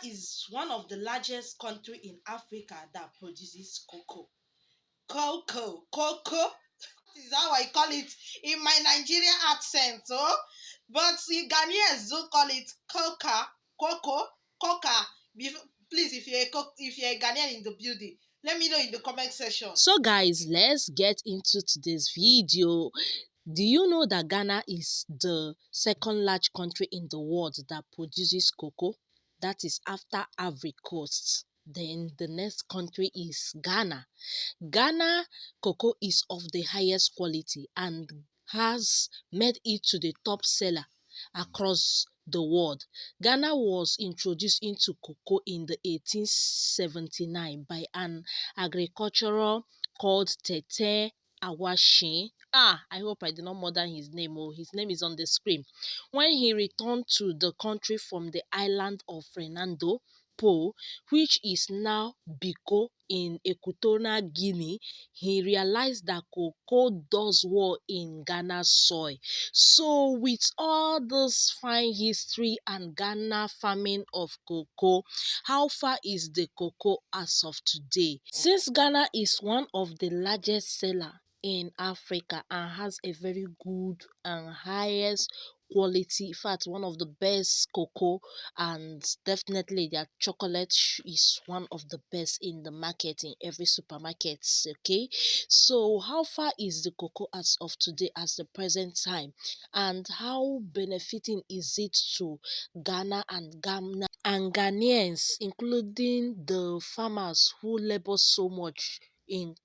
is one of the largest country in Africa that produces cocoa. Cocoa. This is how I call it in my Nigerian accent. Oh, but the Ghanaians do call it coca. Please, if you're a Ghanaian in the building, let me know in the comment section. So guys, let's get into today's video. Do you know that Ghana is the second large country in the world that produces cocoa? That is after Ivory Coast. Then the next country is Ghana. Ghana cocoa is of the highest quality and has made it to the top seller across the world. Ghana was introduced into cocoa in the 1879 by an agriculturer called Tete Awashin. I hope I did not murder his name. Oh, his name is on the screen. When he returned to the country from the island of Fernando Po, which is now Biko in Equatorial Guinea, he realized that cocoa does well in Ghana's soil. So with all this fine history and Ghana farming of cocoa, how far is the cocoa as of today? Since Ghana is one of the largest seller in Africa and has a very good and highest quality, in fact one of the best cocoa, and definitely their chocolate is one of the best in the market in every supermarket. Okay, so how far is the cocoa as of today, as the present time, and how benefiting is it to Ghana and Ghanaians, including the farmers who labor so much in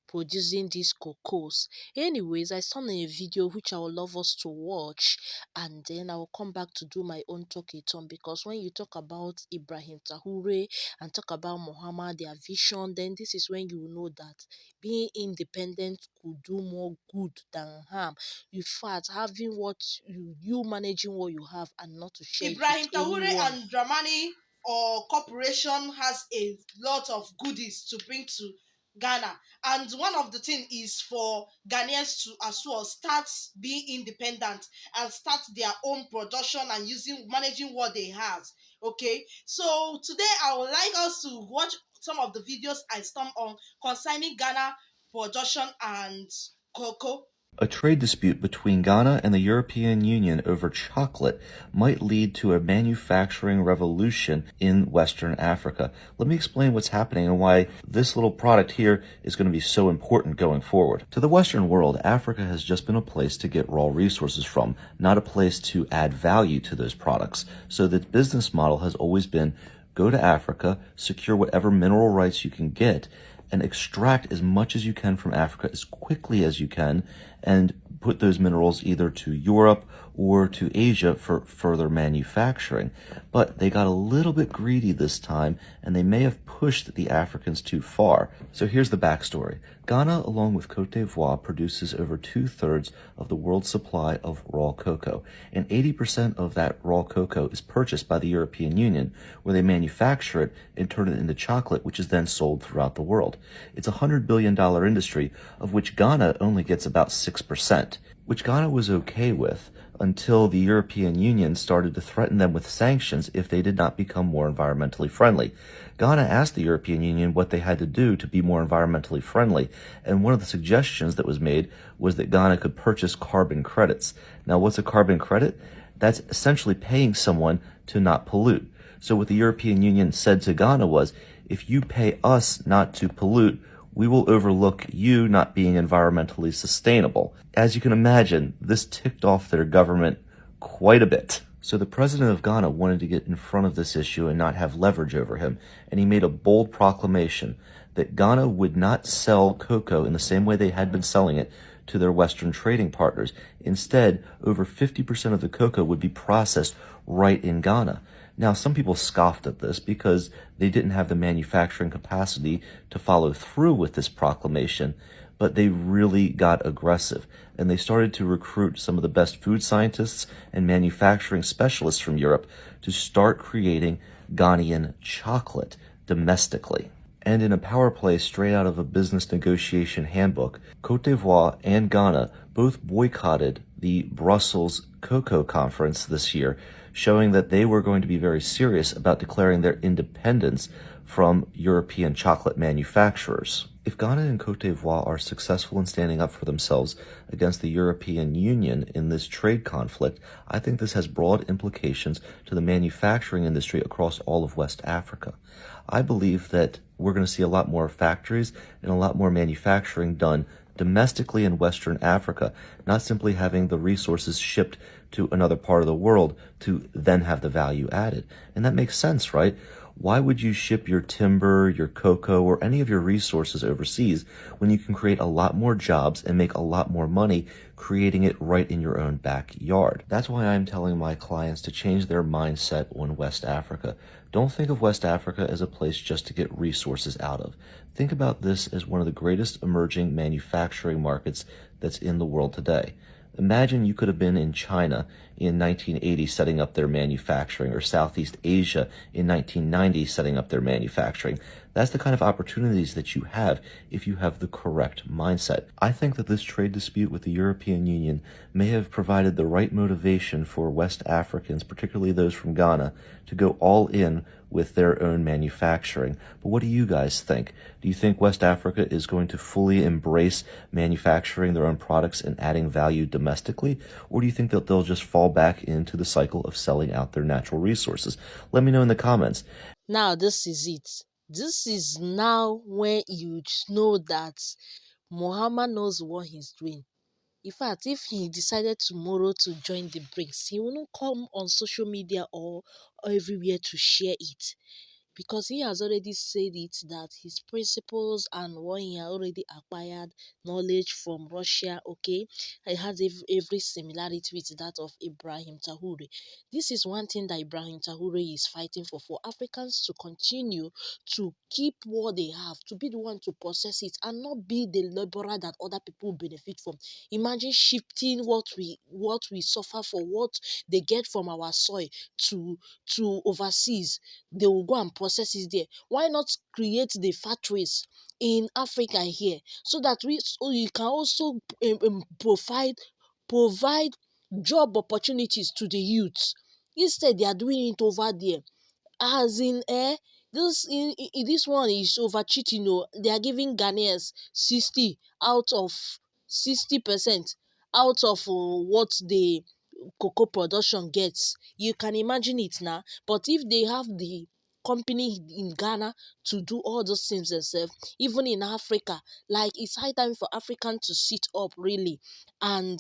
producing these cocoas? Anyways, I saw a video which I would love us to watch, and then I will come back to do my own talkathon, because when you talk about Ibrahim Traore and talk about Muhammad, their vision, then this is when you know that being independent could do more good than harm. In fact, having what you managing what you have and not to share it Ibrahim with Traore anyone. and Dramani or corporation has a lot of goodies to bring to Ghana, and one of the things is for Ghanaians to as well start being independent and start their own production and managing what they have. Okay, so today I would like us to watch some of the videos I stumbled on concerning Ghana production and cocoa. A trade dispute between Ghana and the European Union over chocolate might lead to a manufacturing revolution in Western Africa. Let me explain what's happening and why this little product here is going to be so important going forward. To the Western world, Africa has just been a place to get raw resources from, not a place to add value to those products. So the business model has always been go to Africa, secure whatever mineral rights you can get, and extract as much as you can from Africa as quickly as you can, and put those minerals either to Europe or to Asia for further manufacturing. But they got a little bit greedy this time, and they may have pushed the Africans too far. So here's the backstory. Ghana, along with Cote d'Ivoire, produces over 2/3 of the world's supply of raw cocoa, and 80% of that raw cocoa is purchased by the European Union, where they manufacture it and turn it into chocolate, which is then sold throughout the world. It's a $100 billion industry, of which Ghana only gets about 6%, which Ghana was okay with until the European Union started to threaten them with sanctions if they did not become more environmentally friendly. Ghana asked the European Union what they had to do to be more environmentally friendly, and one of the suggestions that was made was that Ghana could purchase carbon credits. Now, what's a carbon credit? That's essentially paying someone to not pollute. So what the European Union said to Ghana was, if you pay us not to pollute, we will overlook you not being environmentally sustainable. As you can imagine, this ticked off their government quite a bit. So the president of Ghana wanted to get in front of this issue and not have leverage over him, and he made a bold proclamation that Ghana would not sell cocoa in the same way they had been selling it to their Western trading partners. Instead, over 50% of the cocoa would be processed right in Ghana. Now, some people scoffed at this because they didn't have the manufacturing capacity to follow through with this proclamation, but they really got aggressive, and they started to recruit some of the best food scientists and manufacturing specialists from Europe to start creating Ghanaian chocolate domestically. And in a power play straight out of a business negotiation handbook, Cote d'Ivoire and Ghana both boycotted the Brussels Cocoa Conference this year showing that they were going to be very serious about declaring their independence from European chocolate manufacturers. If Ghana and Cote d'Ivoire are successful in standing up for themselves against the European Union in this trade conflict, I think this has broad implications to the manufacturing industry across all of West Africa. I believe that we're going to see a lot more factories and a lot more manufacturing done domestically in Western Africa, not simply having the resources shipped to another part of the world to then have the value added. And that makes sense, right? Why would you ship your timber, your cocoa, or any of your resources overseas when you can create a lot more jobs and make a lot more money creating it right in your own backyard? That's why I'm telling my clients to change their mindset on West Africa. Don't think of West Africa as a place just to get resources out of. Think about this as one of the greatest emerging manufacturing markets that's in the world today. Imagine you could have been in China in 1980 setting up their manufacturing, or Southeast Asia in 1990 setting up their manufacturing. That's the kind of opportunities that you have if you have the correct mindset. I think that this trade dispute with the European Union may have provided the right motivation for West Africans, particularly those from Ghana, to go all in with their own manufacturing. But what do you guys think? Do you think West Africa is going to fully embrace manufacturing their own products and adding value domestically? Or do you think that they'll just fall back into the cycle of selling out their natural resources? Let me know in the comments. Now this is it. This is now when you know that Muhammad knows what he's doing. In fact, if he decided tomorrow to join the BRICS, he wouldn't come on social media or everywhere to share it, because he has already said it that his principles and what he had already acquired knowledge from Russia, okay, it has every similarity with that of Ibrahim Tahuri. This is one thing that Ibrahim Tahuri is fighting for Africans to continue to keep what they have, to be the one to possess it and not be the laborer that other people benefit from. Imagine shifting what we suffer for, what they get from our soil to overseas. They will go and process it there. Why not create the factories in Africa here, so that you can also provide job opportunities to the youth. Instead, they are doing it over there. As in, this one is over cheating. Oh, they are giving Ghanaians 60% out of what the cocoa production gets. You can imagine it now. But if they have the company in Ghana to do all those things themselves, even in Africa, like, it's high time for African to sit up really and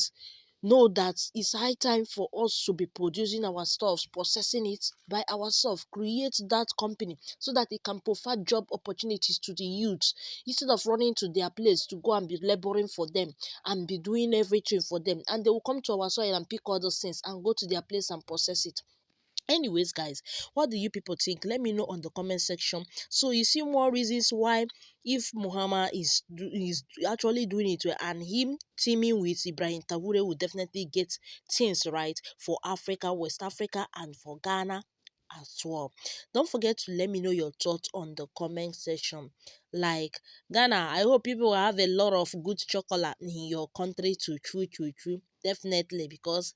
know that it's high time for us to be producing our stuffs, processing it by ourselves, create that company so that it can provide job opportunities to the youth, instead of running to their place to go and be laboring for them and be doing everything for them, and they will come to our soil and pick all those things and go to their place and process it. Anyways, guys, what do you people think? Let me know on the comment section. So you see more reasons why, if Muhammad is actually doing it well, and him teaming with Ibrahim Tabure will definitely get things right for Africa, West Africa, and for Ghana as well. Don't forget to let me know your thoughts on the comment section. Like, Ghana, I hope people will have a lot of good chocolate in your country to chew. Definitely, because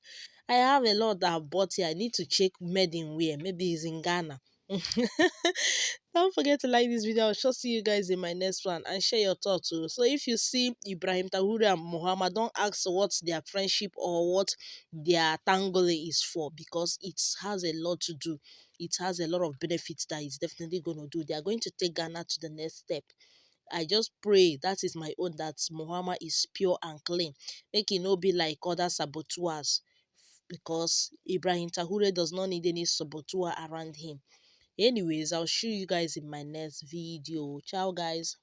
I have a lot that I bought here. I need to check made in where. Maybe it's in Ghana. Don't forget to like this video. I'll sure see you guys in my next one, and share your thoughts too. So if you see Ibrahim Tahuri and Muhammad, don't ask what their friendship or what their tangle is for, because it has a lot to do. It has a lot of benefits that it's definitely going to do. They are going to take Ghana to the next step. I just pray, that is my own, that Muhammad is pure and clean. Make it no be like other saboteurs, because Ibrahim Tahure does not need any saboteur around him. Anyways, I'll show you guys in my next video. Ciao, guys.